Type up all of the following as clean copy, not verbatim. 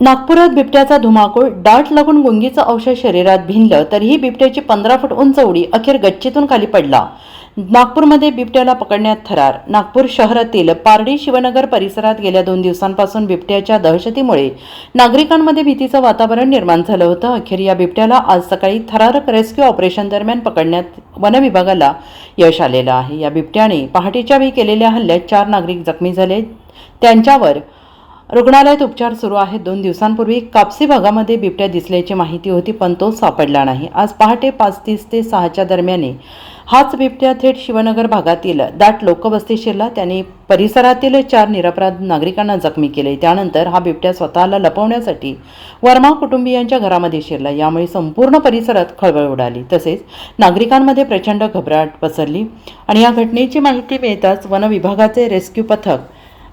नागपुरात बिबट्याचा धुमाकूळ, डाट लागून गुंगीचं अवशेष शरीरात भिनलं तरीही बिबट्याची 15 फूट उंच उडी अखेर गच्चीतून खाली पडला. नागपूरमध्ये बिबट्याला पकडण्यात थरार. नागपूर शहरातील पारडी शिवनगर परिसरात गेल्या 2 दिवसांपासून बिबट्याच्या दहशतीमुळे नागरिकांमध्ये भीतीचं वातावरण निर्माण झालं होतं. अखेर या बिबट्याला आज सकाळी थरारक रेस्क्यू ऑपरेशन दरम्यान पकडण्यात वन विभागाला यश आलेलं आहे. या बिबट्याने पहाटेच्या वेळी केलेल्या हल्ल्यात 4 नागरिक जखमी झाले. त्यांच्यावर रुग्णालयात उपचार सुरू आहेत. 2 दिवसांपूर्वी कापसी भागामध्ये बिबट्या दिसल्याची माहिती होती, पण तो सापडला नाही. आज पहाटे 5:30 ते 6च्या दरम्यान हाच बिबट्या थेट शिवनगर भागातील दाट लोकवस्ती शिरला. त्याने परिसरातील 4 निरपराध नागरिकांना जखमी केले. त्यानंतर हा बिबट्या स्वतःला लपवण्यासाठी वर्मा कुटुंबियांच्या घरामध्ये शिरला. यामुळे संपूर्ण परिसरात खळबळ उडाली. तसेच नागरिकांमध्ये प्रचंड घबराट पसरली आणि या घटनेची माहिती मिळताच वन विभागाचे रेस्क्यू पथक,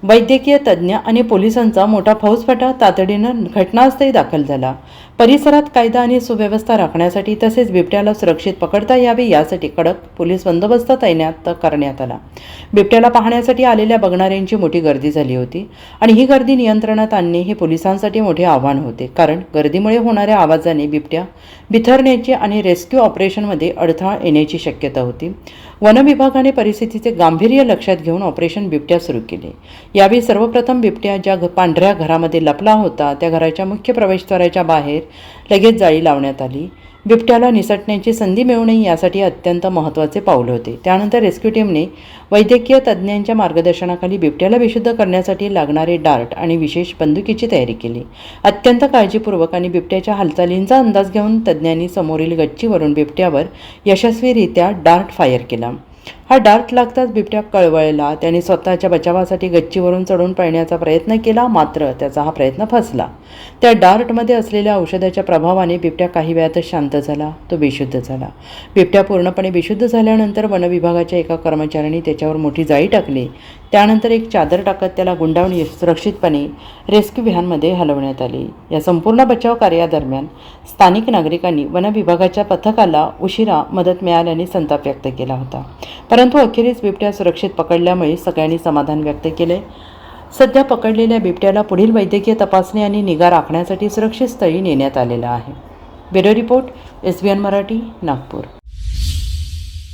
वैद्यकीय तज्ज्ञ आणि पोलिसांचा मोठा फौजफाटा तातडीनं घटनास्थळी दाखल झाला. परिसरात कायदा आणि सुव्यवस्था राखण्यासाठी तसेच बिबट्याला सुरक्षित पकडता यावे यासाठी कडक पोलीस बंदोबस्त तैनात करण्यात आला. बिबट्याला पाहण्यासाठी आलेल्या बघणाऱ्यांची मोठी गर्दी झाली होती आणि ही गर्दी नियंत्रणात आणणे हे पोलिसांसाठी मोठे आव्हान होते, कारण गर्दीमुळे होणाऱ्या आवाजाने बिबट्या बिथरण्याची आणि रेस्क्यू ऑपरेशनमध्ये अडथळा येण्याची शक्यता होती. वन विभागाने परिस्थितीचे गांभीर्य लक्षात घेऊन ऑपरेशन बिबट्या सुरू केले. यावेळी सर्वप्रथम बिबट्या ज्या पांढऱ्या घरामध्ये लपला होता त्या घराच्या मुख्य प्रवेशद्वाराच्या बाहेर लगेच जाळी लावण्यात आली. बिबट्याला निसटण्याची संधी मिळू नये यासाठी अत्यंत महत्त्वाचे पाऊल होते. त्यानंतर रेस्क्यू टीमने वैद्यकीय तज्ज्ञांच्या मार्गदर्शनाखाली बिबट्याला बेशुद्ध करण्यासाठी लागणारे डार्ट आणि विशेष बंदुकीची तयारी केली. अत्यंत काळजीपूर्वक आणि बिबट्याच्या हालचालींचा अंदाज घेऊन तज्ज्ञांनी समोरील गच्चीवरून बिबट्यावर यशस्वीरित्या डार्ट फायर केला. हा डार्ट लागताच बिबट्या कळवळला. त्याने स्वतःच्या बचावासाठी गच्चीवरून चढून पळण्याचा प्रयत्न केला, मात्र त्याचा हा प्रयत्न फसला. त्या डार्टमध्ये असलेल्या औषधाच्या प्रभावाने बिबट्या काही वेळातच शांत झाला. तो बेशुद्ध झाला. बिबट्या पूर्णपणे बेशुद्ध झाल्यानंतर वन विभागाच्या एका कर्मचाऱ्याने त्याच्यावर मोठी जाळी टाकली. त्यानंतर एक चादर टाकत त्याला गुंडाळून सुरक्षितपणे रेस्क्यू व्हॅनमध्ये हलवण्यात आले. या संपूर्ण बचाव कार्यादरम्यान स्थानिक नागरिकांनी वन विभागाच्या पथकाला उशिरा मदत मिळाल्याने संताप व्यक्त केला होता. परंतु अखेरीस बिबट्या सुरक्षित पकडल्यामुळे सगळ्यांनी समाधान व्यक्त केले. सध्या पकडलेल्या बिबट्याला पुढील वैद्यकीय तपासणी आणि निगा राखण्यासाठी सुरक्षित स्थळी नेण्यात आलेला आहे. Bureau report, SBN Marathi, Nagpur.